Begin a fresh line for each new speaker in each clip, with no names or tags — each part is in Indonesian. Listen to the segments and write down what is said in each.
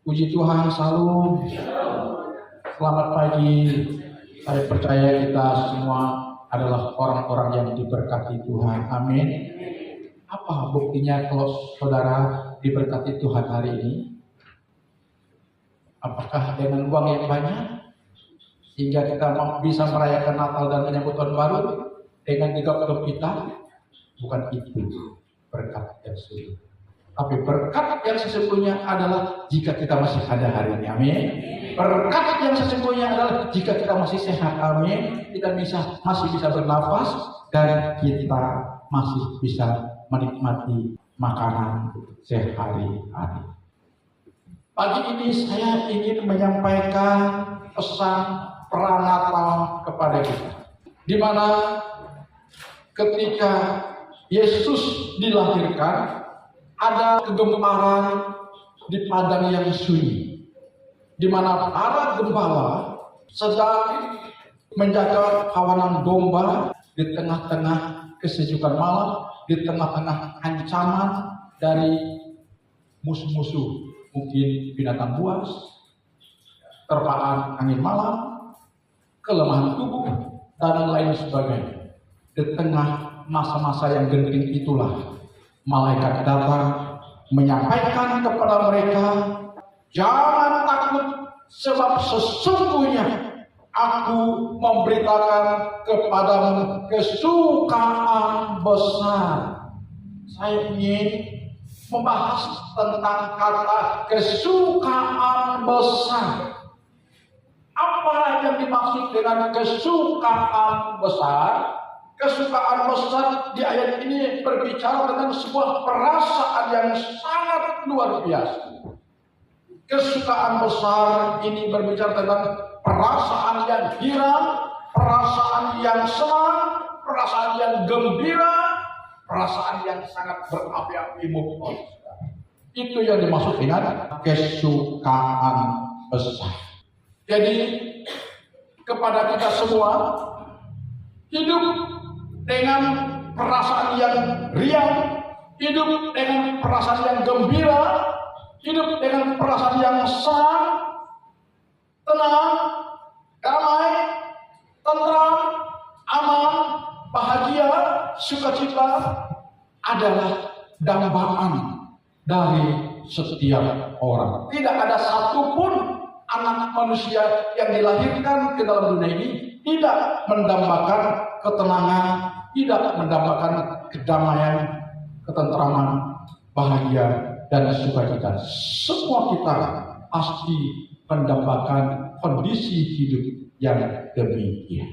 Puji Tuhan, salam. Selamat pagi. Saya percaya kita semua adalah orang-orang yang diberkati Tuhan. Amin. Apa buktinya kalau saudara diberkati Tuhan hari ini? Apakah dengan uang yang banyak sehingga kita bisa merayakan Natal dan menyambut tahun baru dengan gegap kita? Bukan itu berkat yang sesungguhnya. Tapi berkat yang sesungguhnya adalah jika kita masih ada hari ini. Amin. Berkat yang sesungguhnya adalah jika kita masih sehat. Amin. Kita masih bisa bernafas dan kita masih bisa menikmati makanan sehari-hari. Pagi ini saya ingin menyampaikan pesan pranatal kepada kita, di mana ketika Yesus dilahirkan ada kegemparan di padang yang sunyi, di mana para gembala sedang menjaga kawanan domba di tengah-tengah kesejukan malam, di tengah-tengah ancaman dari musuh-musuh, mungkin binatang buas, terpaan angin malam, kelemahan tubuh, dan lain sebagainya. Di tengah masa-masa yang genting itulah malaikat datang menyampaikan kepada mereka, jangan takut, sebab sesungguhnya aku memberitakan kepadamu kesukaan besar. Saya ingin membahas tentang kata kesukaan besar. Apa yang dimaksud dengan kesukaan besar? Kesukaan besar di ayat ini berbicara tentang sebuah perasaan yang sangat luar biasa. Kesukaan besar ini berbicara tentang perasaan yang girang, perasaan yang senang, perasaan yang gembira, perasaan yang sangat berapi-api mukmin. Itu yang dimaksud dengan kesukaan besar. Jadi kepada kita semua, hidup dengan perasaan yang riang, hidup dengan perasaan yang gembira, hidup dengan perasaan yang senang, tenang, damai, tentram, aman, bahagia, sukacita adalah dambaan dari setiap orang. Tidak ada satupun anak manusia yang dilahirkan ke dalam dunia ini tidak mendambakan ketenangan, tidak mendambakan kedamaian, ketentraman, bahagia, dan sukacita. Semua kita pasti mendambakan kondisi hidup yang demikian.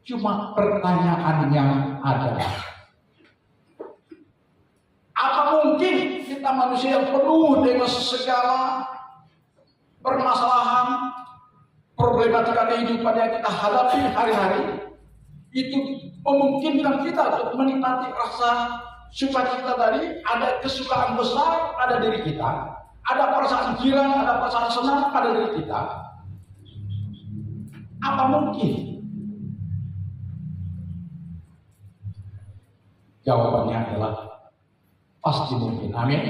Cuma pertanyaannya adalah, apa mungkin kita manusia yang penuh dengan segala permasalahan, problematika kehidupan yang kita hadapi hari-hari, itu memungkinkan kita untuk menikmati rasa sukacita tadi? Ada kesukaan besar pada diri kita, ada perasaan girang, ada perasaan senang pada diri kita. Apa mungkin? Jawabannya adalah pasti mungkin. Amin.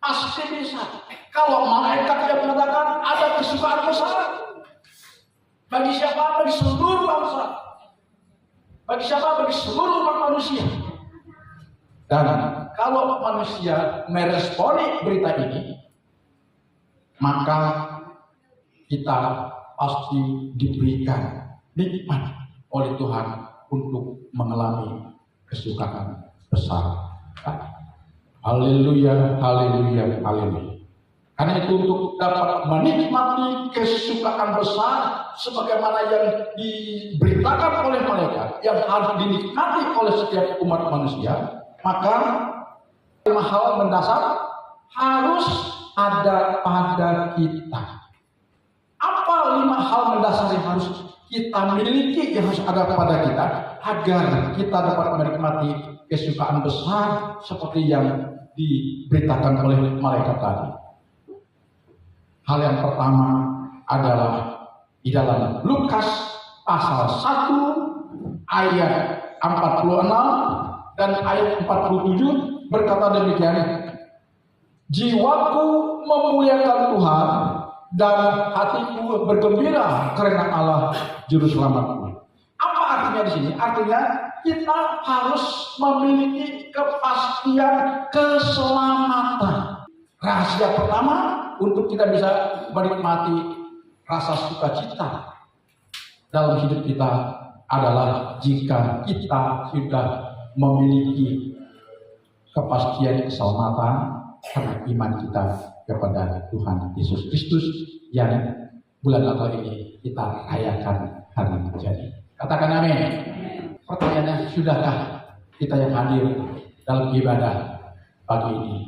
Pasti bisa. Kalau malaikat yang mengatakan ada kesukaan besar, bagi siapa? Bagi seluruh bangsa. Bagi siapa? Bagi seluruh umat manusia. Dan kalau manusia meresponi berita ini, maka kita pasti diberikan nikmat oleh Tuhan untuk mengalami kesukaan besar. Haleluya, haleluya, haleluya. Karena itu untuk dapat menikmati kesukaan besar sebagaimana yang diberitakan oleh malaikat, yang harus dinikmati oleh setiap umat manusia, maka 5 hal mendasar harus ada pada kita. Apa 5 hal mendasar yang harus kita miliki, yang harus ada pada kita agar kita dapat menikmati kesukaan besar seperti yang diberitakan oleh malaikat tadi? Hal yang pertama adalah di dalam Lukas pasal 1 ayat 46 dan ayat 47 berkata demikian, jiwaku memuliakan Tuhan dan hatiku bergembira karena Allah juru selamatku. Apa artinya di sini? Artinya kita harus memiliki kepastian keselamatan. Rahasia pertama untuk kita bisa menikmati rasa sukacita dalam hidup kita adalah jika kita sudah memiliki kepastian keselamatan karena iman kita kepada Tuhan Yesus Kristus yang bulan Natal ini kita rayakan hari jadi. Katakan amin. Pertanyaannya, sudahkah kita yang hadir dalam ibadah pagi ini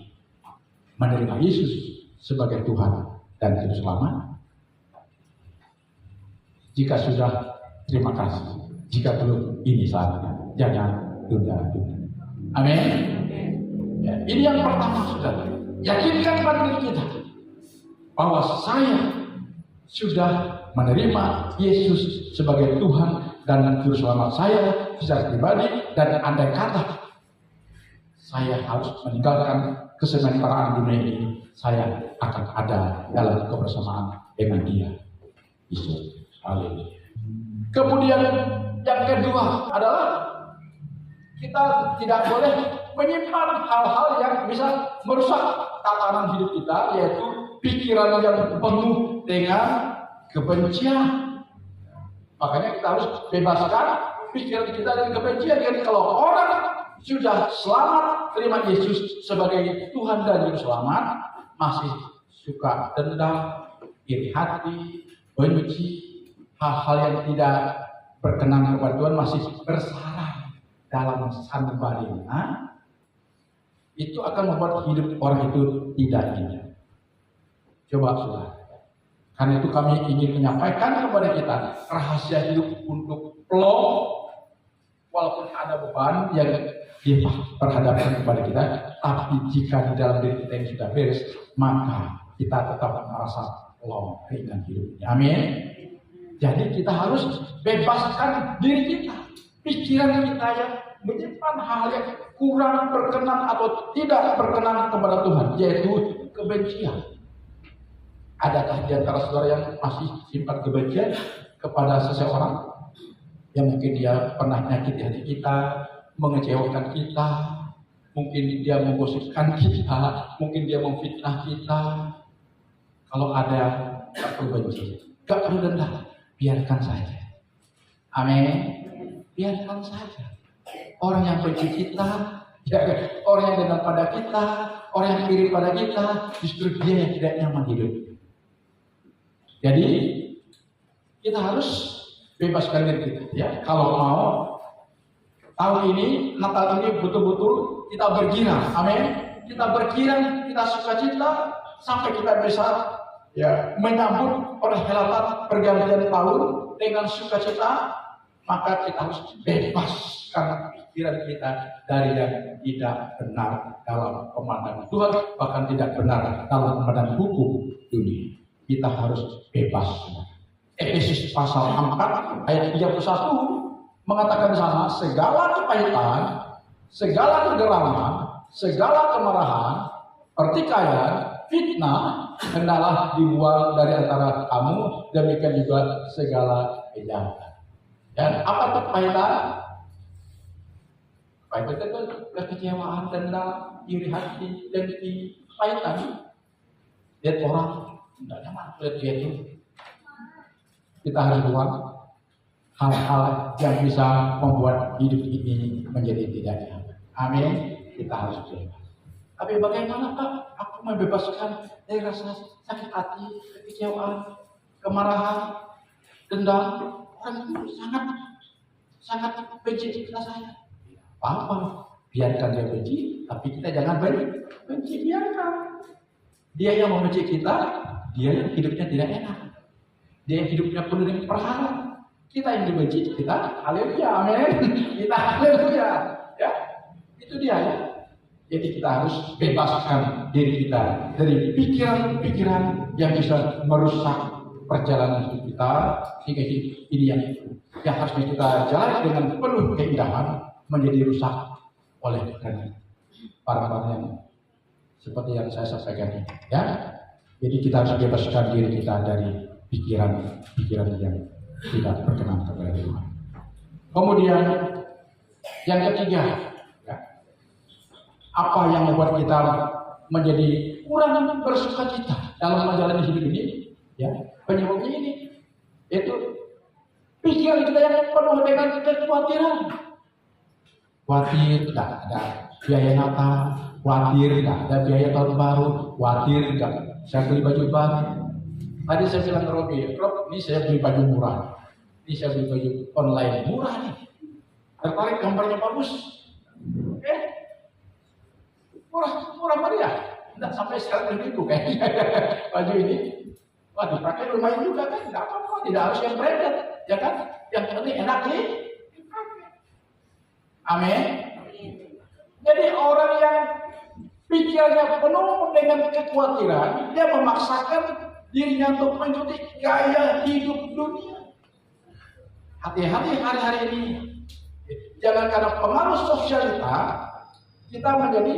menerima Yesus sebagai Tuhan dan Juru Selamat? Jika sudah, terima kasih. Jika belum, ini saatnya. Jangan tunda-tunda. Amin. Ya, ini yang pertama, saudara. Yakinkan pada diri kita bahwa saya sudah menerima Yesus sebagai Tuhan dan Juru Selamat saya secara pribadi, dan andai kata saya harus meninggalkan kesementaraan dunia ini, saya akan ada dalam kebersamaan dengan Dia. Yesus. Haleluya. Kemudian yang kedua adalah kita tidak boleh menyimpan hal-hal yang bisa merusak tatanan hidup kita, yaitu pikiran yang penuh dengan kebencian. Makanya kita harus bebaskan pikiran kita dari kebencian. Jadi kalau orang sudah selamat terima Yesus sebagai Tuhan dan Juru Selamat, masih suka dendam, iri hati, benci, hal-hal yang tidak berkenan kepada Tuhan, masih bersarang dalam sanubarinya, itu akan membuat hidup orang itu tidak indah. Coba saudara. Karena itu kami ingin menyampaikan kepada kita rahasia hidup untuk plong, walaupun ada beban yang diperhadapkan kepada kita, tapi jika di dalam diri kita yang sudah beres, maka kita tetap merasa plong ringan hidupnya. Amin. Jadi kita harus bebaskan diri kita, pikiran kita yang menyimpan hal yang kurang berkenan atau tidak berkenan kepada Tuhan, yaitu kebencian. Adakah di antara saudara yang masih simpan kebencian kepada seseorang yang mungkin dia pernah menyakiti hati kita, mengecewakan kita, mungkin dia menggosipkan kita, mungkin dia memfitnah kita? Kalau ada, tak perlu benci, tak perlu dendam, biarkan saja. Amin. Biarkan saja. Orang yang benci kita, ya, orang yang dendam pada kita, orang yang iri pada kita, justru dia yang tidak nyaman hidup. Jadi kita harus bebaskan diri kita. Ya, kalau mau tahun ini, Natal ini betul-betul kita bergirang. Amin. Kita bergirang, kita sukacita sampai kita bisa menyambut perhelatan pergantian tahun dengan sukacita. Maka kita harus bebaskan pikiran kita dari yang tidak benar dalam pemandangan Tuhan, bahkan tidak benar dalam pemandangan hukum dunia. Kita harus bebas. Efesus pasal 4 ayat 31 mengatakan di sana, segala kepahitan, segala kegeraman, segala kemarahan, pertikaian, fitnah hendaklah dibuang dari antara kamu, demikian juga segala kejahatan. Dan apa itu kepahitan? Kepahitan itu kekecewaan, dendam, iri hati, dengki, kepahitan. Lihat orang tidak nyaman, lihat dia itu. Kita harus buang hal-hal yang bisa membuat hidup ini menjadi tidak nyaman. Amin. Kita harus bebas. Tapi bagaimana Pak? Aku membebaskan dari rasa sakit hati, kekecewaan, kemarahan, dendam. Orang itu sangat benci kita saya. Apa? Biarkan dia benci, tapi kita jangan benci, biarkan. Dia yang membenci kita, dia yang hidupnya tidak enak. Dia yang hidupnya penuh dengan perhara. Kita yang dibenci, kita haleluya, amin. Kita haleluya. Ya, itu dia ya. Jadi kita harus bebaskan diri kita dari pikiran-pikiran yang bisa merusak perjalanan hidup kita, sehingga ini yang harus kita jalani dengan penuh keindahan menjadi rusak oleh karena para yang seperti yang saya sampaikan ini. Ya, Jadi kita harus bebaskan diri kita dari pikiran-pikiran yang tidak berkenan kepada Tuhan. Kemudian yang ketiga, ya, apa yang membuat kita menjadi kurang bersukacita dalam menjalani hidup ini? Ya, penyebabnya ini, yaitu pikiran kita yang penuh dengan kekhawatiran. Khawatir tidak ada biaya Natal, khawatir tidak ada biaya tahun baru, khawatir tidak saya beli baju baru. Tadi saya bilang ke Robi, Rob, ini saya beli baju murah, ini saya beli baju online murah nih. Tertarik gambarnya bagus, murah meriah, tidak sampai 100.000 kayaknya baju ini. Wah, dipakai lumayan juga kan, tidak apa-apa, tidak harus yang branded, ya kan? Yang penting enak nih. Amin. Jadi orang yang pikirannya penuh dengan kekhawatiran, dia memaksakan dirinya untuk mengikuti gaya hidup dunia. Hati-hati hari-hari ini. Jangan karena pengaruh sosialita kita menjadi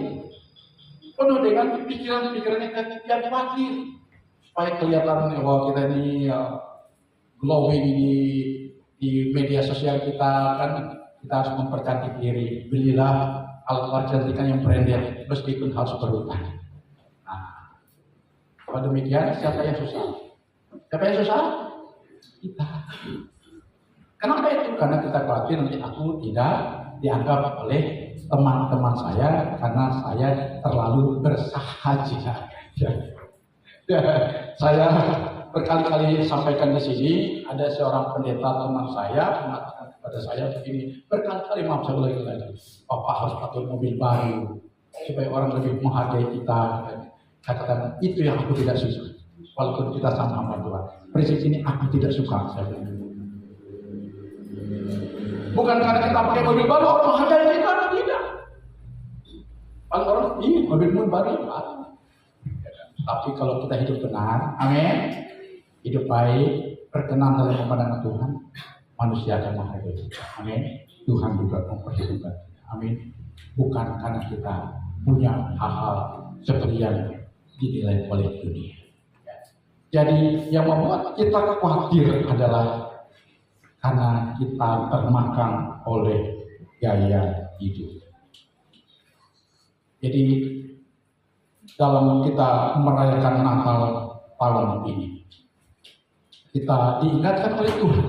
penuh dengan pikiran-pikiran yang khawatir. Supaya kelihatan bahwa kita ini glowing di media sosial kita, kan kita harus mempercantik diri. Belilah alat kecantikan yang branded meskipun harus berhutang. Nah, kalau demikian siapa yang susah? Siapa yang susah? Kita. Kenapa itu? Karena kita khawatir nanti aku tidak dianggap oleh teman-teman saya karena saya terlalu bersahaja. Saya berkali-kali sampaikan di sini, ada seorang pendeta teman saya mengatakan kepada saya begini, berkali-kali maaf saya ulangi lagi, Bapak harus pakai mobil baru supaya orang lebih menghargai kita. Katakan itu yang aku tidak suka, walaupun kita sama-sama Tuhan. Prinsip ini aku tidak suka. Saya bilang. Bukan karena kita pakai mobil baru orang menghargai kita, tidak. Kalau orang ini mobilmu baru. Tapi kalau kita hidup benar, amin, hidup baik, berkenan dalam pandangan Tuhan, manusia akan menghargai kita, amin. Tuhan juga memperhitungkan, amin. Bukan karena kita punya hal-hal seperti yang dinilai oleh dunia. Jadi yang membuat kita khawatir adalah karena kita termakan oleh gaya hidup. Jadi dalam kita merayakan Natal tahun ini, kita diingatkan oleh Tuhan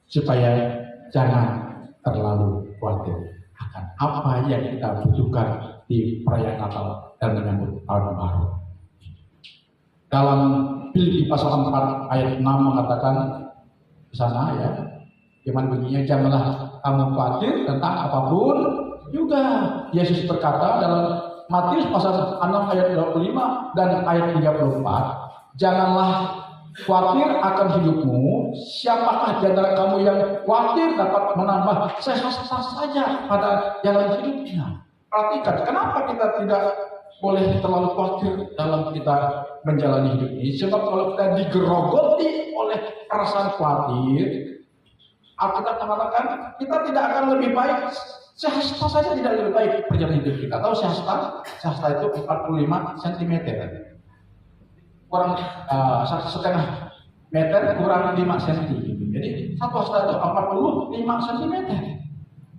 supaya jangan terlalu khawatir akan apa yang kita butuhkan di perayaan Natal dan menyambut tahun baru. Dalam Filipi pasal 4 ayat 6 mengatakan di sana, ya, firman bunyinya, janganlah kamu khawatir tentang apapun juga. Yesus berkata dalam Matius pasal 6 ayat 25 dan ayat 34, janganlah khawatir akan hidupmu, siapakah di antara kamu yang khawatir dapat menambah sehasta saja pada jalan hidupnya. Perhatikan, kenapa kita tidak boleh terlalu khawatir dalam kita menjalani hidup ini? Sebab kalau kita digerogoti oleh perasaan khawatir, Alkitab mengatakan kita tidak akan lebih baik. Sehasta saja tidak lebih baik perjalanan hidup kita. Tahu sehasta? Sehasta itu 45 cm. Kurang 1,5 meter kurang 5 cm. Jadi satu hasta itu 45 cm.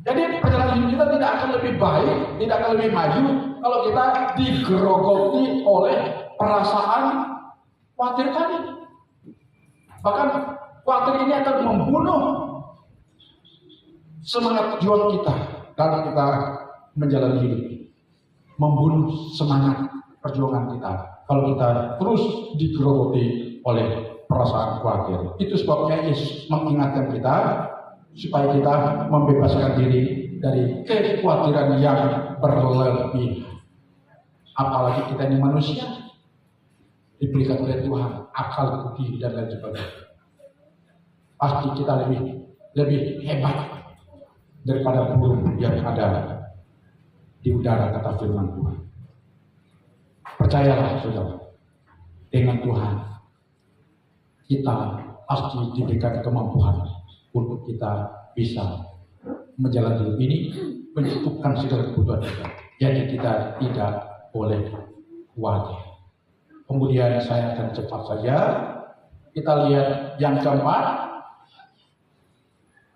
Jadi perjalanan hidup kita tidak akan lebih baik, tidak akan lebih maju kalau kita digerogoti oleh perasaan khawatir tadi. Bahkan khawatir ini akan membunuh semangat juang kita dalam kita menjalani hidup, membunuh semangat perjuangan kita kalau kita terus digerogoti oleh perasaan khawatir. Itu sebabnya Yesus mengingatkan kita supaya kita membebaskan diri dari kekhawatiran yang berlebihan. Apalagi kita ini manusia, diberikan oleh Tuhan akal budi dan lain sebagainya. Pasti kita lebih hebat daripada burung yang ada di udara, kata firman Tuhan. Percayalah saudara, dengan Tuhan kita pasti diberikan kemampuan untuk kita bisa menjalani hidup ini, mencukupkan segala kebutuhan kita. Jadi kita tidak boleh khawatir. Kemudian saya akan cepat saja. Kita lihat yang keempat.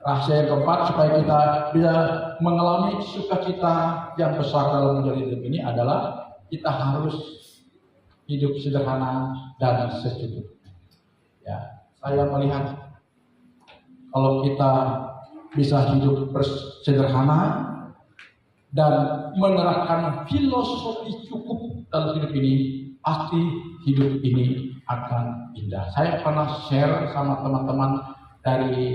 Rahasia yang keempat supaya kita bisa mengalami sukacita yang besar dalam menjalani hidup ini adalah kita harus hidup sederhana dan secukupnya. Ya, saya melihat kalau kita bisa hidup bersederhana dan menerapkan filosofi cukup dalam hidup ini, pasti hidup ini akan indah. Saya pernah share sama teman-teman dari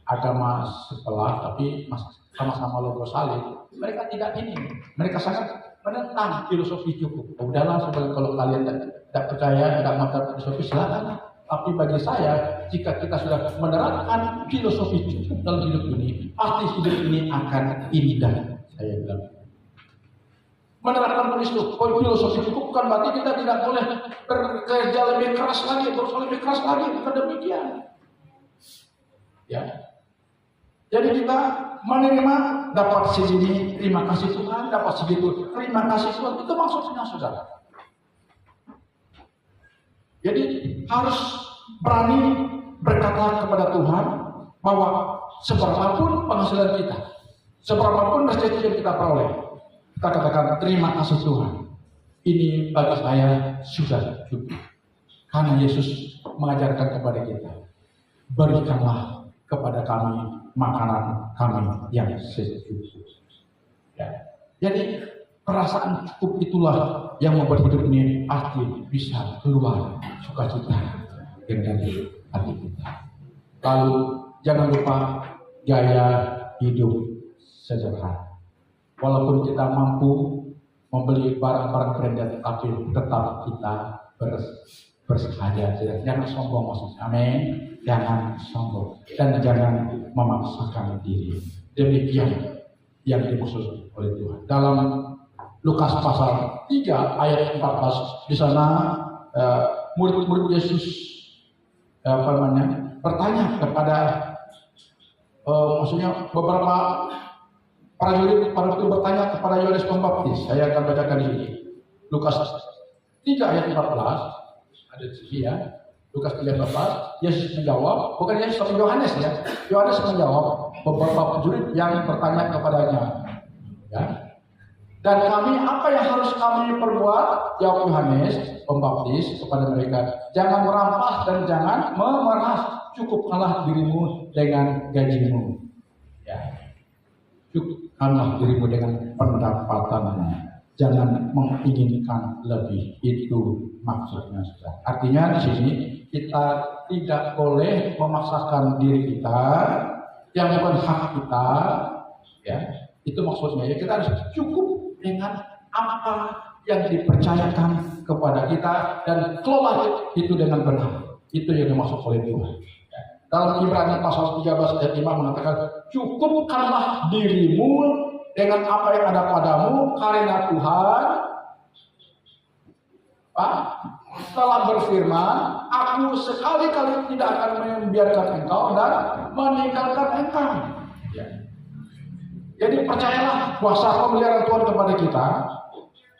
agama sebelah, tapi sama-sama logo salib. Mereka tidak ini, mereka sangat menentang filosofi cukup. Udahlah, sebenarnya kalau kalian tidak percaya, tidak mengerti filosofi, silakan. Tapi bagi saya, jika kita sudah menerapkan filosofi cukup dalam hidup ini, pasti hidup ini akan indah. Saya bilang. Menerapkan filosofi cukup bukan berarti kita tidak boleh bekerja lebih keras lagi, berusaha lebih keras lagi, bukan demikian. Ya. Jadi kita menerima, dapat segini, terima kasih Tuhan, dapat segitu, terima kasih Tuhan. Itu maksudnya, saudara. Jadi harus berani berkata kepada Tuhan bahwa seberapapun penghasilan kita, seberapapun rezeki yang kita peroleh, kita katakan terima kasih Tuhan. Ini bagi saya sudah cukup. Karena Yesus mengajarkan kepada kita, berikanlah kepada kami makanan kami yang secukupnya. Ya. Jadi perasaan cukup itulah yang membuat hidup ini pasti bisa keluar sukacita dari hati kita. Lalu jangan lupa gaya hidup sederhana. Walaupun kita mampu membeli barang-barang branded, tapi tetap kita bersahaja. Jangan sombong maksudnya. Amin. Jangan sombong dan jangan memaksakan diri. Demikian yang dimaksud oleh Tuhan. Dalam Lukas pasal 3 ayat 14 di sana murid-murid Yesus bertanya kepada maksudnya beberapa prajurit itu bertanya kepada Yohanes Pembaptis. Saya akan bacakan di sini. Lukas 3 ayat 14 ada di sini ya. Lukas 3:14, Yesus menjawab, bukan Yesus tapi Yohanes ya. Yohanes menjawab beberapa prajurit yang bertanya kepadanya. Ya. Dan apa yang harus kami perbuat? Jawab Yohanes Pembaptis kepada mereka, jangan merampas dan jangan memeras, cukupkanlah dirimu dengan gajimu. Ya. Cukupkanlah dirimu dengan pendapatanmu. Jangan menginginkan lebih, itu maksudnya. Artinya di sini kita tidak boleh memaksakan diri kita yang bukan hak kita, ya. Itu maksudnya. Ya, kita harus cukup dengan apa yang dipercayakan kepada kita dan kelola itu dengan benar. Itu yang dimaksud oleh Tuhan. Ya. Dalam Ibrani pasal 13 ayat 5 mengatakan, cukupkanlah dirimu dengan apa yang ada padamu, karena Tuhan telah berfirman, aku sekali-kali tidak akan membiarkan engkau dan meninggalkan engkau. Ya. Jadi percayalah kuasa pemeliharaan Tuhan kepada kita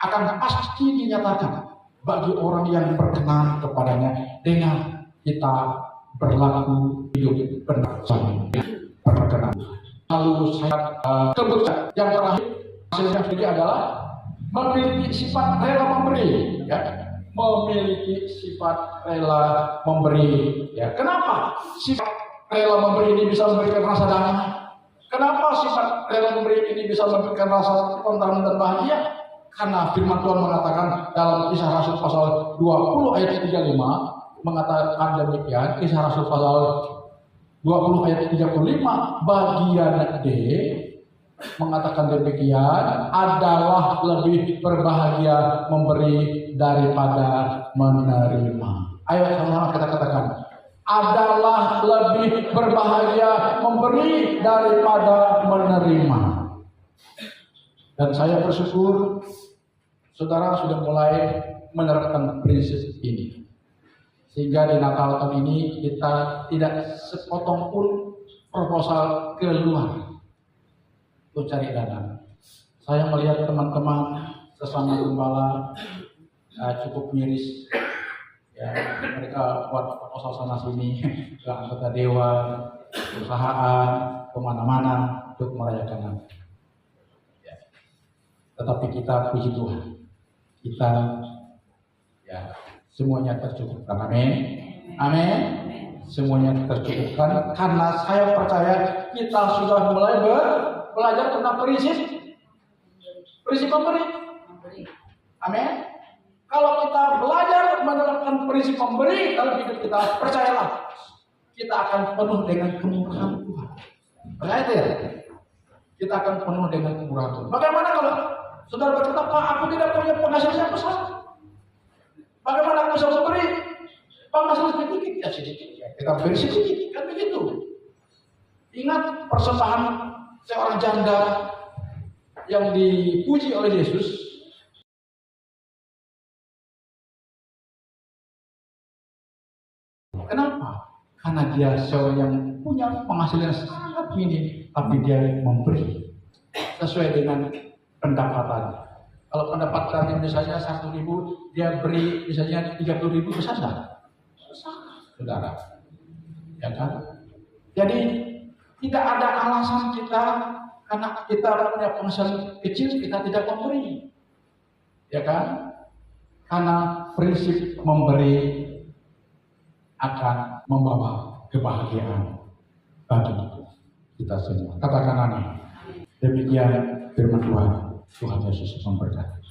akan pasti dinyatakan bagi orang yang berkenan kepadanya dengan kita berlaku hidup benar berkenan. Lalu saya kebetulan yang terakhir hasilnya sendiri adalah memiliki sifat rela memberi, ya. Memiliki sifat rela memberi, ya. Kenapa sifat rela memberi ini bisa memberikan rasa damai? Kenapa sifat rela memberi ini bisa memberikan rasa tenang dan bahagia? Karena firman Tuhan mengatakan dalam Kisah Rasul pasal 20 ayat 35 mengatakan demikian. Kisah Rasul pasal 20 ayat 35 bagian D mengatakan demikian, adalah lebih berbahagia memberi daripada menerima. Ayo sama-sama kita katakan, adalah lebih berbahagia memberi daripada menerima. Dan saya bersyukur saudara sudah mulai menerapkan prinsip ini. Sehingga di Natal tahun ini kita tidak sepotong pun proposal keluar untuk cari dana. Saya melihat teman-teman sesama gembala cukup miris. Ya, mereka buat proposal sana sini ke anggota dewan, perusahaan, kemana-mana untuk merayakan Natal. Ya. Tetapi kita puji Tuhan, kita ya semuanya tercukupkan. Amin. Amin. Semuanya tercukupkan karena saya percaya kita sudah mulai belajar tentang prinsip memberi. Amin. Kalau kita belajar menerapkan prinsip memberi dalam hidup kita, percayalah kita akan penuh dengan kemurahan Tuhan. Percaya ya? Kita akan penuh dengan kemurahan Tuhan. Bagaimana kalau saudara berkata, Pak, aku tidak punya penghasilan besar. Bagaimana aku bisa memberi? Penghasilan sedikit, ya sedikit. Ya, kita beri sedikit, kan begitu. Ingat persembahan seorang janda yang dipuji oleh Yesus. Kenapa? Karena dia seorang yang punya penghasilan sangat minim, tapi dia memberi sesuai dengan pendapatan. Kalau pendapatannya misalnya 1.000, dia beri misalnya 30.000, besar nggak? Besar, saudara. Ya kan? Jadi tidak ada alasan kita karena kita punya penghasilan kecil kita tidak memberi, ya kan? Karena prinsip memberi akan membawa kebahagiaan bagi kita semua. Katakan amin. Demikian firman Tuhan. Tuhan Yesus memberkati.